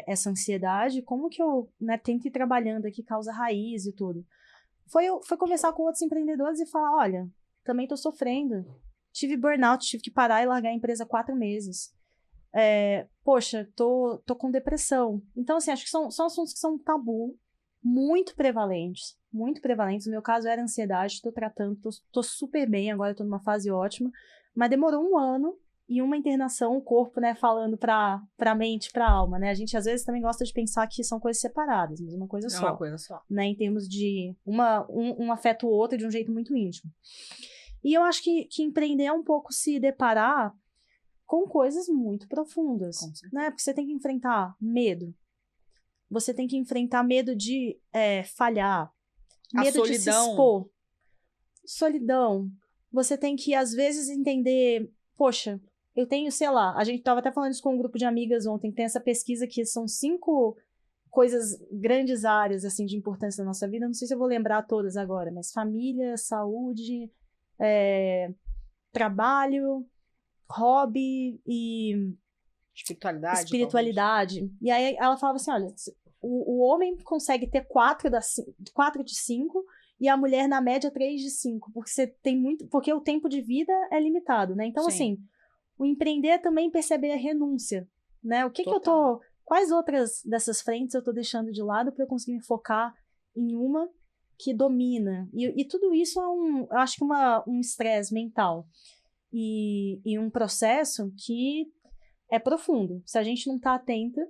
essa ansiedade, como que eu, né, tento ir trabalhando aqui causa raiz e tudo. Foi conversar com outros empreendedores e falar, olha, também estou sofrendo, tive burnout, tive que parar e largar a empresa 4 meses. Poxa, tô com depressão. Então, assim, acho que são assuntos que são tabu, muito prevalentes. No meu caso era ansiedade, estou tratando, tô super bem, agora estou numa fase ótima, mas demorou 1 ano e uma internação, o corpo, né, falando pra mente, pra alma, né, a gente às vezes também gosta de pensar que são coisas separadas, mas uma coisa só. É uma coisa só. Né, em termos de um afeta o outro de um jeito muito íntimo. E eu acho que empreender é um pouco se deparar com coisas muito profundas, né, porque você tem que enfrentar medo, você tem que enfrentar medo de falhar, medo de se expor, solidão. Você tem que, às vezes, entender, poxa, eu tenho, sei lá, a gente tava até falando isso com um grupo de amigas ontem, que tem essa pesquisa que são 5 coisas, grandes áreas, assim, de importância na nossa vida, não sei se eu vou lembrar todas agora, mas família, saúde, trabalho, hobby e espiritualidade. E aí ela falava assim, olha, o homem consegue ter 4 de 5 e a mulher, na média, 3 de 5, porque o tempo de vida é limitado, né? Então, assim, o empreender é também perceber a renúncia, né? Quais outras dessas frentes eu tô deixando de lado para eu conseguir me focar em uma que domina? E tudo isso eu acho que um estresse mental e um processo que é profundo. Se a gente não tá atenta,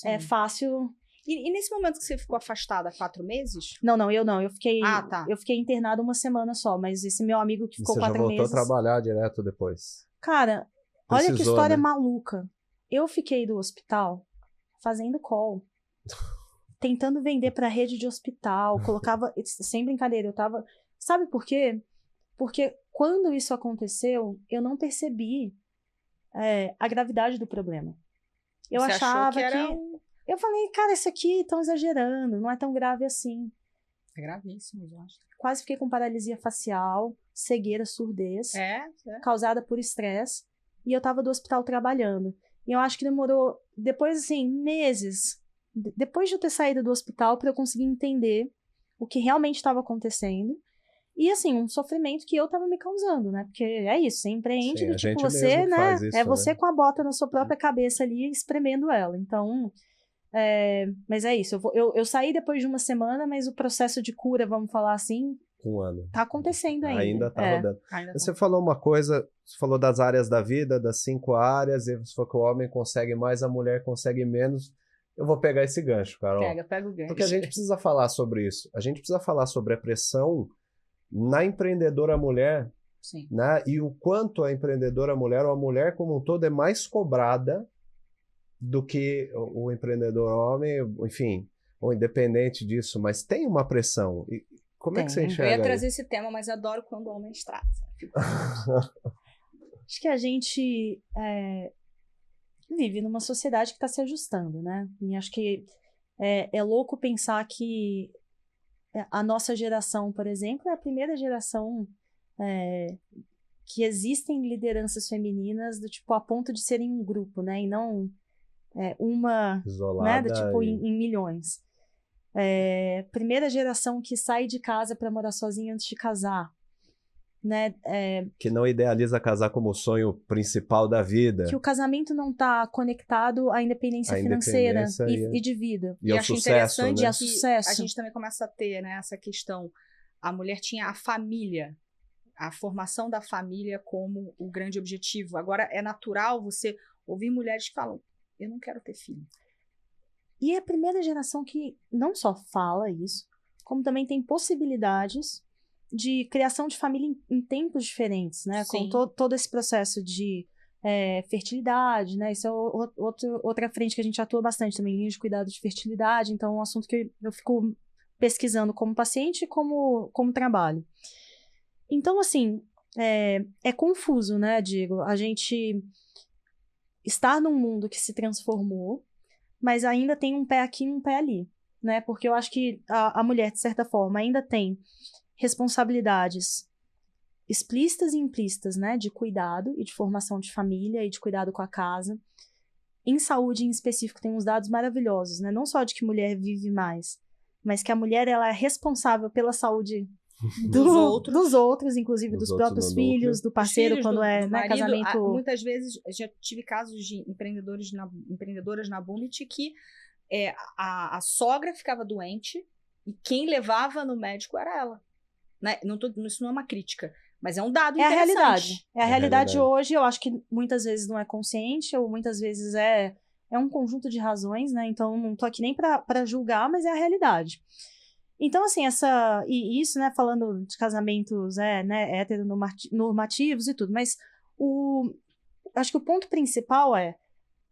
é fácil. E nesse momento que você ficou afastada 4 meses? Não, eu fiquei. Tá. Eu fiquei internada 1 semana só, mas esse meu amigo que ficou 4 meses. Você já voltou a trabalhar direto depois? Cara, olha que história maluca. Eu fiquei do hospital fazendo call, tentando vender pra rede de hospital, colocava. Sem brincadeira, eu tava. Sabe por quê? Porque quando isso aconteceu, eu não percebi a gravidade do problema. Eu Você achava achou que era Eu falei, cara, isso aqui estão exagerando, não é tão grave assim. É gravíssimo, eu acho. Quase fiquei com paralisia facial, cegueira, surdez, causada por estresse. e eu estava do hospital trabalhando. E eu acho que demorou, depois, assim, meses, depois de eu ter saído do hospital, para eu conseguir entender o que realmente estava acontecendo. E, assim, um sofrimento que eu tava me causando, né? Porque é isso, você empreende Sim, do a tipo, gente você, mesmo né? faz isso, É você né? com a bota na sua própria cabeça ali, espremendo ela. Então, mas é isso. Eu saí depois de uma semana, mas o processo de cura, vamos falar assim, 1 ano. tá acontecendo ainda. Ainda tá rodando. Ainda Você falou uma coisa, você falou das áreas da vida, das 5 áreas, e você falou que o homem consegue mais, a mulher consegue menos. Eu vou pegar esse gancho, Carol. Pega o gancho. Porque a gente precisa falar sobre isso. A gente precisa falar sobre a pressão na empreendedora mulher, Sim. né? E o quanto a empreendedora mulher, ou a mulher como um todo, é mais cobrada do que o empreendedor homem, enfim, ou independente disso, mas tem uma pressão. E como é que você Eu enxerga ia trazer aí? esse tema, mas adoro quando homens trazem. Acho que a gente vive numa sociedade que está se ajustando, né? E acho que é louco pensar que a nossa geração, por exemplo, é a primeira geração que existem lideranças femininas do tipo a ponto de serem um grupo, né? E não uma, Isolada, né? Do tipo e... em milhões. Primeira geração que sai de casa para morar sozinha antes de casar, né? que não idealiza casar como o sonho principal da vida. Que o casamento não está conectado à independência financeira e de vida. E ao acho sucesso, interessante né? que sucesso. a gente também começa a ter, né, essa questão. A mulher tinha a família, a formação da família como o grande objetivo. Agora, é natural você ouvir mulheres que falam, eu não quero ter filho. E é a primeira geração que não só fala isso, como também tem possibilidades de criação de família em tempos diferentes, né? Sim. Com todo esse processo de fertilidade, né? Isso é outra frente que a gente atua bastante também, linha de cuidado de fertilidade. Então, é um assunto que eu fico pesquisando como paciente e como trabalho. Então, assim, é confuso, né, digo, a gente estar num mundo que se transformou, mas ainda tem um pé aqui e um pé ali, né? Porque eu acho que a mulher, de certa forma, ainda tem responsabilidades explícitas e implícitas, né? De cuidado e de formação de família e de cuidado com a casa. Em saúde, em específico, tem uns dados maravilhosos, né? Não só de que mulher vive mais, mas que a mulher ela é responsável pela saúde dos outros, inclusive dos próprios filhos, do parceiro, quando do marido, casamento... Muitas vezes, já tive casos de empreendedoras na Bunit que a sogra ficava doente e quem levava no médico era ela. Né? Isso não é uma crítica, mas é um dado interessante. A realidade. É a realidade hoje, eu acho que muitas vezes não é consciente, ou muitas vezes é um conjunto de razões, né? Então, não tô aqui nem para julgar, mas é a realidade. Então, assim, isso, né, falando de casamentos, né, heteronormativos e tudo, mas acho que o ponto principal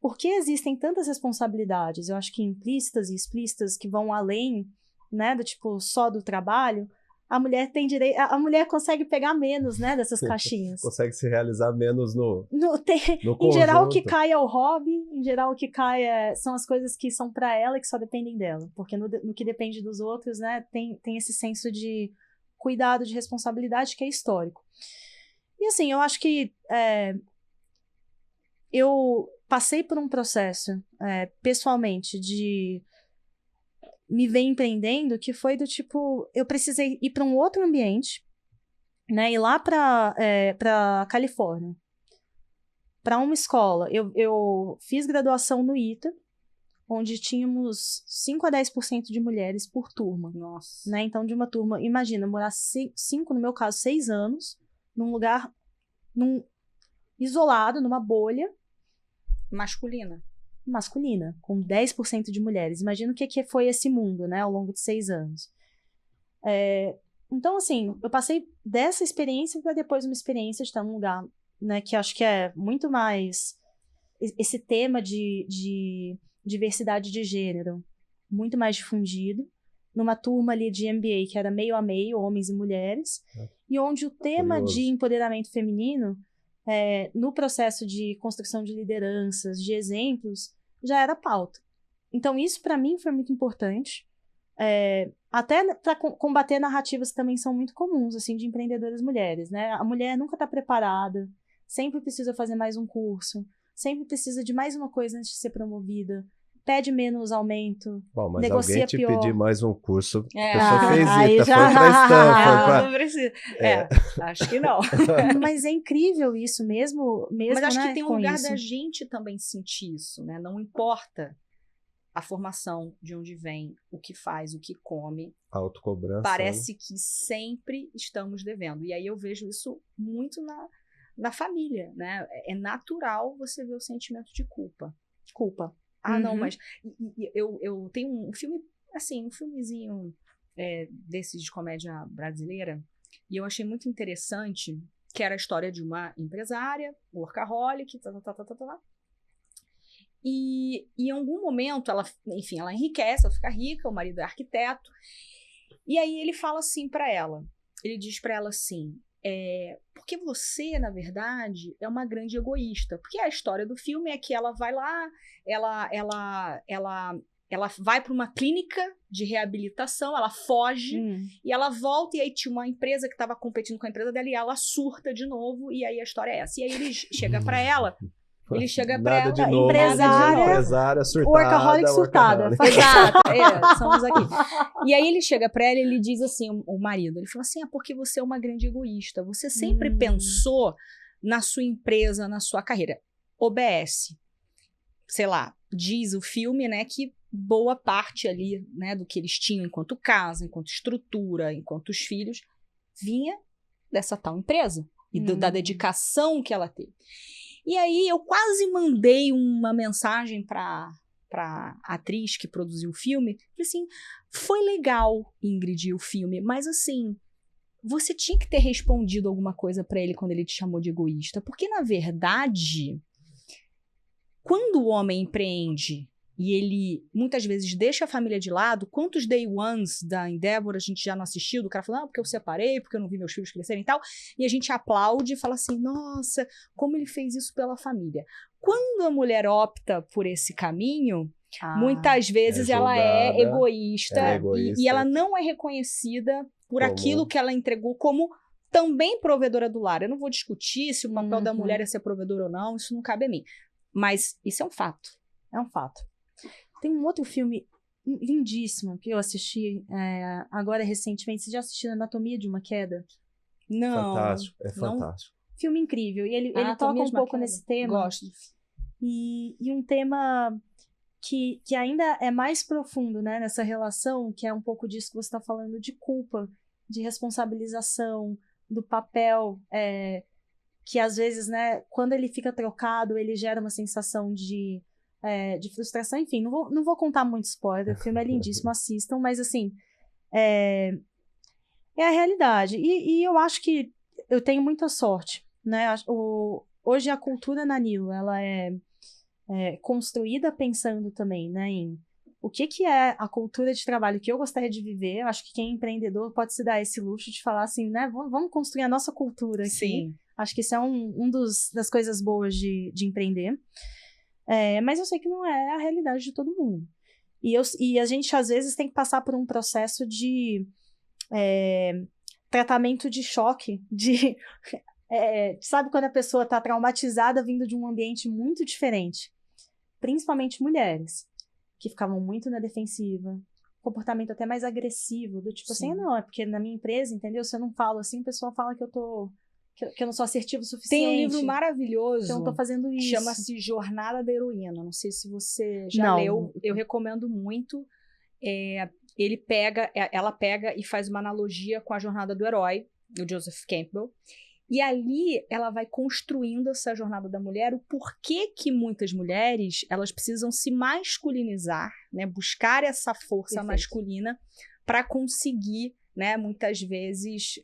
por que existem tantas responsabilidades, eu acho que implícitas e explícitas, que vão além, né, do tipo, só do trabalho, a mulher tem direito, a mulher consegue pegar menos, né, dessas caixinhas. Consegue se realizar menos no em geral, o que cai é o hobby, em geral, o que cai são as coisas que são para ela e que só dependem dela. Porque no que depende dos outros, né, tem esse senso de cuidado, de responsabilidade que é histórico. E assim, eu acho que eu passei por um processo, pessoalmente, de me ver empreendendo, que foi do tipo, eu precisei ir para um outro ambiente, né, ir lá para Califórnia, para uma escola. Eu fiz graduação no ITA, onde tínhamos 5 a 10% de mulheres por turma. Nossa. Né? Então, de uma turma, imagina, morar 5, no meu caso, 6 anos, num lugar isolado, numa bolha. Masculina, com 10% de mulheres. Imagina o que foi esse mundo, né, ao longo de 6 anos. Então, assim, eu passei dessa experiência para depois uma experiência de estar num lugar, né, que acho que é muito mais esse tema de diversidade de gênero, muito mais difundido, numa turma ali de MBA que era meio a meio, homens e mulheres, e onde o tema de empoderamento feminino, no processo de construção de lideranças, de exemplos, já era pauta. Então, isso para mim foi muito importante, até para combater narrativas que também são muito comuns, assim, de empreendedoras mulheres, né? A mulher nunca está preparada, sempre precisa fazer mais um curso, sempre precisa de mais uma coisa antes de ser promovida, pede menos aumento, Bom, mas negocia alguém te pior. pedir mais um curso, a É. pessoa fez Aí ITA, já- foi pra Stanford. Não precisa. Acho que não. Mas é incrível isso mesmo, Mas acho né, que tem um com lugar isso. da gente também sentir isso, né? Não importa a formação, de onde vem, o que faz, o que come. Autocobrança. Parece que sempre estamos devendo. E aí eu vejo isso muito na família, né? É natural você ver o sentimento de culpa. Culpa. Ah, não, Uhum. mas eu tenho um filme, assim, um filmezinho desses de comédia brasileira, e eu achei muito interessante, que era a história de uma empresária, workaholic, e em algum momento ela enriquece, ela fica rica, o marido é arquiteto, e aí ele fala assim pra ela, ele diz pra ela assim, porque você, na verdade, é uma grande egoísta. Porque a história do filme é que ela vai lá, ela vai para uma clínica de reabilitação, ela foge e ela volta, e aí tinha uma empresa que estava competindo com a empresa dela e ela surta de novo, e aí a história é essa. E aí ele chega para ela, Nada de novo, empresária surtada, workaholic surtada. Exato, somos aqui. E aí ele chega pra ela e ele diz assim, o marido, ele fala assim, porque você é uma grande egoísta, você sempre pensou na sua empresa, na sua carreira. OBS, sei lá, diz o filme, né, que boa parte ali, né, do que eles tinham enquanto casa, enquanto estrutura, enquanto os filhos, vinha dessa tal empresa e da dedicação que ela teve. E aí eu quase mandei uma mensagem para a atriz que produziu o filme, assim, foi legal, Ingrid, o filme, mas assim, você tinha que ter respondido alguma coisa para ele quando ele te chamou de egoísta, porque na verdade, quando o homem empreende e ele muitas vezes deixa a família de lado, quantos day ones da Endeavor a gente já não assistiu, do cara falando, porque eu separei, porque eu não vi meus filhos crescerem e tal, e a gente aplaude e fala assim, nossa, como ele fez isso pela família. Quando a mulher opta por esse caminho, muitas vezes ela é egoísta, e ela não é reconhecida por aquilo que ela entregou como também provedora do lar. Eu não vou discutir se o papel da mulher é ser provedora ou não, isso não cabe a mim. Mas isso é um fato. É um fato. Tem um outro filme lindíssimo que eu assisti agora recentemente. Você já assistiu Anatomia de uma Queda? Não. Fantástico, fantástico. Filme incrível. E ele toca um pouco nesse tema. Gosto. E um tema que ainda é mais profundo, né, nessa relação, que é um pouco disso que você está falando, de culpa, de responsabilização, do papel, que às vezes, né, quando ele fica trocado, ele gera uma sensação de frustração. Enfim, não vou contar muito spoiler, o filme é lindíssimo, assistam, mas assim, é a realidade. E eu acho que eu tenho muita sorte, né? Hoje a cultura na Nilo, ela é construída pensando também, né, em o que é a cultura de trabalho que eu gostaria de viver. Eu acho que quem é empreendedor pode se dar esse luxo de falar assim, né, vamos construir a nossa cultura aqui. Sim. Acho que isso é das coisas boas de empreender. Mas eu sei que não é a realidade de todo mundo. E a gente, às vezes, tem que passar por um processo de tratamento de choque, sabe quando a pessoa está traumatizada vindo de um ambiente muito diferente? Principalmente mulheres, que ficavam muito na defensiva, comportamento até mais agressivo, do tipo assim, não, é porque na minha empresa, entendeu? Se eu não falo assim, o pessoal fala que eu não sou assertivo o suficiente. Tem um livro maravilhoso, então eu tô fazendo isso. Chama-se Jornada da Heroína. Não sei se você já leu, eu recomendo muito. Ela pega e faz uma analogia com a jornada do herói, do Joseph Campbell. E ali ela vai construindo essa jornada da mulher, o porquê que muitas mulheres elas precisam se masculinizar, né, buscar essa força masculina para conseguir, né, muitas vezes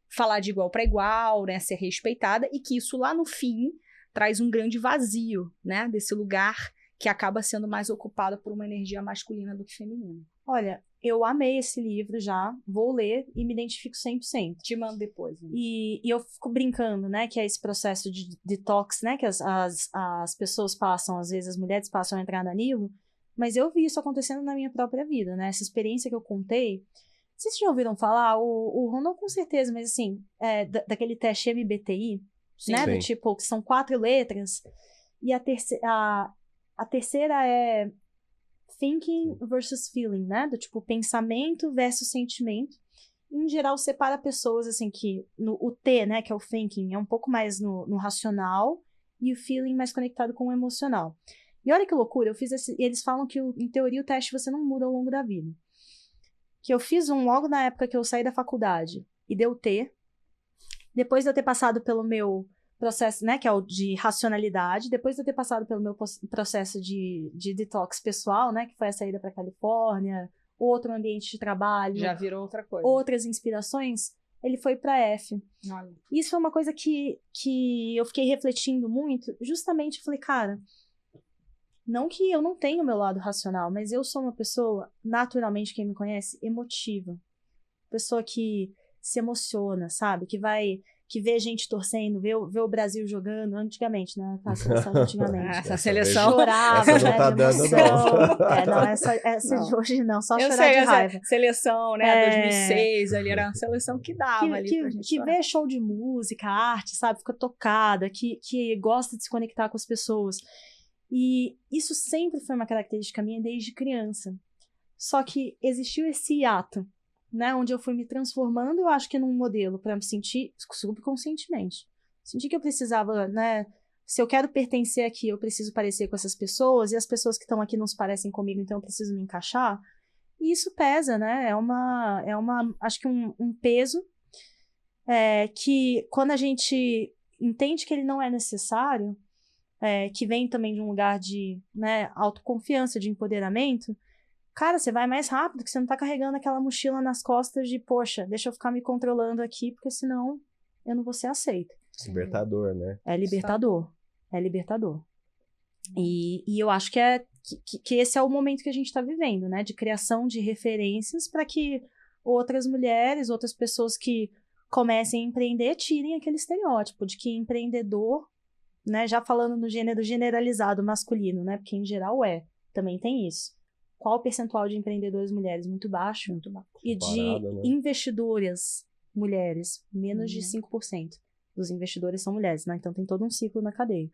falar de igual para igual, né, ser respeitada, e que isso lá no fim traz um grande vazio, né, desse lugar que acaba sendo mais ocupado por uma energia masculina do que feminina. Olha, eu amei esse livro já, vou ler e me identifico 100%. Te mando depois. Né? E eu fico brincando, né, que é esse processo de detox, né, que as pessoas passam, às vezes as mulheres passam a entrar na Nilo, mas eu vi isso acontecendo na minha própria vida, né, essa experiência que eu contei. Vocês já ouviram falar? O Rondon com certeza, mas assim, daquele teste MBTI, né? Sim. Do tipo, que são 4 letras. E a terceira é thinking versus feeling, né? Do tipo, pensamento versus sentimento. Em geral, separa pessoas, assim, que o T, né, que é o thinking, é um pouco mais no racional e o feeling mais conectado com o emocional. E olha que loucura, eles falam que, em teoria, o teste você não muda ao longo da vida. Que eu fiz logo na época que eu saí da faculdade e deu T. Depois de eu ter passado pelo meu processo, né, que é o de racionalidade, depois de eu ter passado pelo meu processo de detox pessoal, né, que foi a saída para Califórnia, outro ambiente de trabalho, já virou outra coisa, outras inspirações, ele foi para F. Olha. Isso foi uma coisa que eu fiquei refletindo muito, justamente falei, cara, não que eu não tenha o meu lado racional, mas eu sou uma pessoa, naturalmente, quem me conhece, emotiva. Pessoa que se emociona, sabe? Que vê gente torcendo, vê o Brasil jogando, antigamente, né? A seleção de antigamente. Essa seleção. Chorava, essa não né, tá de dando, emoção. não. Não, essa Não. de hoje não, só Eu chorar sei, de raiva. Seleção, né, 2006, ali era uma seleção que dava ali pra gente Que chorar. vê show de música, arte, sabe? Fica tocada, que gosta de se conectar com as pessoas. E isso sempre foi uma característica minha desde criança. Só que existiu esse hiato, né, onde eu fui me transformando, eu acho que num modelo para me sentir subconscientemente. Senti que eu precisava, né, se eu quero pertencer aqui, eu preciso parecer com essas pessoas, e as pessoas que estão aqui não se parecem comigo, então eu preciso me encaixar. E isso pesa, né, acho que um peso que quando a gente entende que ele não é necessário, que vem também de um lugar de, né, autoconfiança, de empoderamento, cara, você vai mais rápido, que você não tá carregando aquela mochila nas costas de, poxa, deixa eu ficar me controlando aqui, porque senão eu não vou ser aceita. Libertador, né? É libertador. É libertador. E eu acho que esse é o momento que a gente tá vivendo, né? De criação de referências para que outras mulheres, outras pessoas que comecem a empreender, tirem aquele estereótipo de que empreendedor, né? Já falando no gênero generalizado masculino, né? Porque em geral também tem isso. Qual o percentual de empreendedoras mulheres? Muito baixo. Muito baixo. E de investidoras mulheres, menos de 5% dos investidores são mulheres, né? Então tem todo um ciclo na cadeia.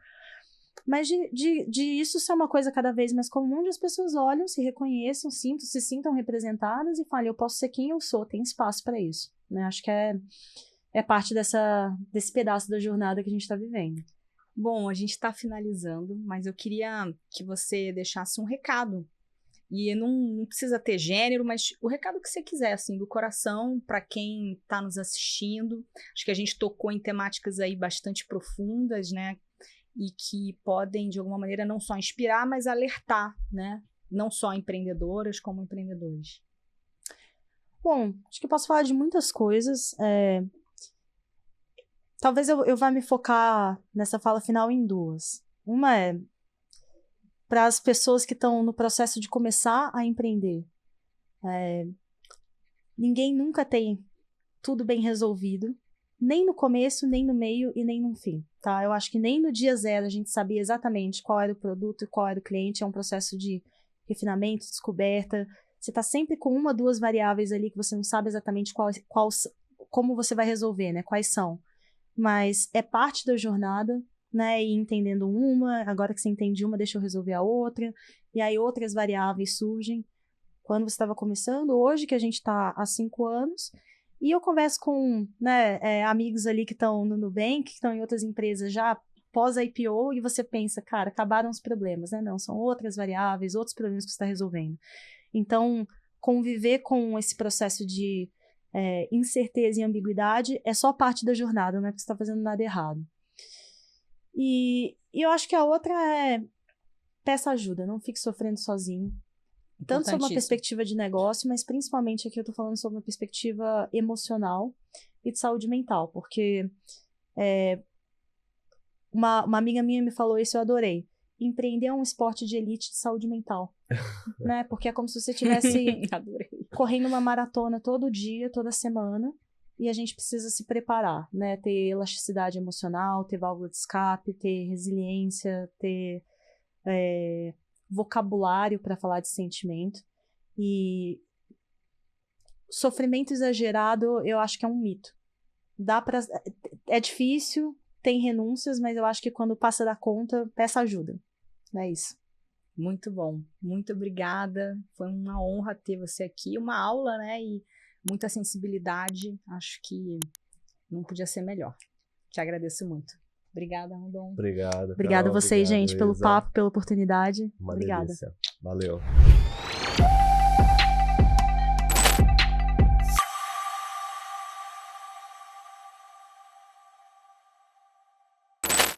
Mas de isso ser uma coisa cada vez mais comum, onde as pessoas olham, se reconheçam, se sintam representadas e falam, eu posso ser quem eu sou, tem espaço para isso. Né? Acho que é parte desse pedaço da jornada que a gente está vivendo. Bom, a gente está finalizando, mas eu queria que você deixasse um recado. E não precisa ter gênero, mas o recado que você quiser, assim, do coração, para quem está nos assistindo. Acho que a gente tocou em temáticas aí bastante profundas, né? E que podem, de alguma maneira, não só inspirar, mas alertar, né? Não só empreendedoras, como empreendedores. Bom, acho que eu posso falar de muitas coisas. Talvez eu vá me focar nessa fala final em 2. Uma é para as pessoas que estão no processo de começar a empreender. Ninguém nunca tem tudo bem resolvido, nem no começo, nem no meio e nem no fim, tá? Eu acho que nem no dia 0 a gente sabia exatamente qual era o produto e qual era o cliente, é um processo de refinamento, descoberta. Você está sempre com 1 ou 2 variáveis ali que você não sabe exatamente como você vai resolver, né? Quais são. Mas é parte da jornada, né, e entendendo agora que você entende uma, deixa eu resolver a outra, e aí outras variáveis surgem. Quando você estava começando, hoje que a gente está há 5 anos, e eu converso com, né, amigos ali que estão no Nubank, que estão em outras empresas já pós-IPO, e você pensa, cara, acabaram os problemas, né? Não, são outras variáveis, outros problemas que você está resolvendo. Então, conviver com esse processo de incerteza e ambiguidade é só parte da jornada, não é porque você está fazendo nada errado. E eu acho que a outra é peça ajuda, não fique sofrendo sozinho. Tanto sob uma perspectiva de negócio, mas principalmente aqui eu tô falando sobre uma perspectiva emocional e de saúde mental, porque uma amiga minha me falou isso, eu adorei. Empreender é um esporte de elite de saúde mental, né? Porque é como se você estivesse correndo uma maratona todo dia, toda semana, e a gente precisa se preparar, né? Ter elasticidade emocional, ter válvula de escape, ter resiliência, ter vocabulário para falar de sentimento. E sofrimento exagerado, eu acho que é um mito. É difícil, tem renúncias, mas eu acho que quando passa da conta, peça ajuda. É isso. Muito bom. Muito obrigada. Foi uma honra ter você aqui. Uma aula, né? E muita sensibilidade. Acho que não podia ser melhor. Te agradeço muito. Obrigada, Rondon. Obrigado. Obrigada a vocês, gente, pelo Isa. papo, pela oportunidade. Uma Obrigada. delícia. Valeu.